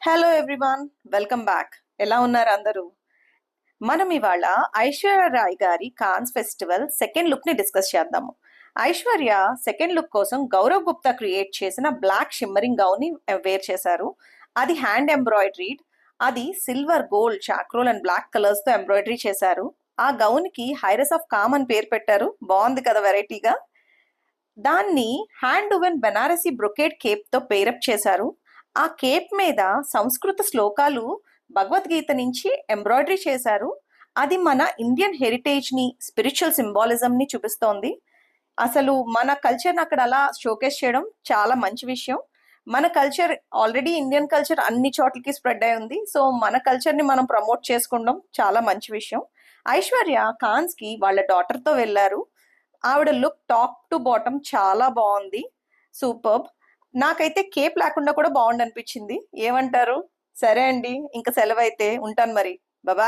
Hello everyone, welcome back. ఎలా ఉన్నారు అందరూ? మనం ఇవాళ ఐశ్వర్య రాయ్ గారి కాన్స్ ఫెస్టివల్ సెకండ్ లుక్ ని డిస్కస్ చేద్దాము. ఐశ్వర్య సెకండ్ లుక్ కోసం గౌరవ్ గుప్తా క్రియేట్ చేసిన బ్లాక్ షిమ్మరింగ్ గౌన్ ని వేర్ చేశారు. అది హ్యాండ్ ఎంబ్రాయిడరీడ్. అది silver, gold, charcoal and black colours తో ఎంబ్రాయిడరీ చేశారు. ఆ గౌన్ కి హైరస్ ఆఫ్ కామ్ అని పేరు పెట్టారు. బాగుంది కదా వెరైటీగా. దాన్ని hand woven Banarasi brocade Cape తో పేరప్ చేశారు. ఆ కేప్ మీద సంస్కృత శ్లోకాలు భగవద్గీత నుంచి ఎంబ్రాయిడరీ చేశారు. అది మన ఇండియన్ హెరిటేజ్ ని, స్పిరిచువల్ సింబాలిజం ని చూపిస్తోంది. అసలు మన కల్చర్ అక్కడ అలా షోకేస్ చేయడం చాలా మంచి విషయం. మన కల్చర్ ఆల్రెడీ ఇండియన్ కల్చర్ అన్ని చోట్లకి స్ప్రెడ్ అయి ఉంది. సో మన కల్చర్ ని మనం ప్రమోట్ చేసుకోవడం చాలా మంచి విషయం. ఐశ్వర్య కాన్స్ కి వాళ్ళ డాటర్ తో వెళ్ళారు. ఆవిడ లుక్ టాప్ టు బాటమ్ చాలా బాగుంది. సూపర్బ్. నాకైతే కేప్ లేకుండా కూడా బాగుంది అనిపించింది. ఏమంటారు? సరే అండి, ఇంకా సెలవు అయితే ఉంటాను మరి. బాయ్.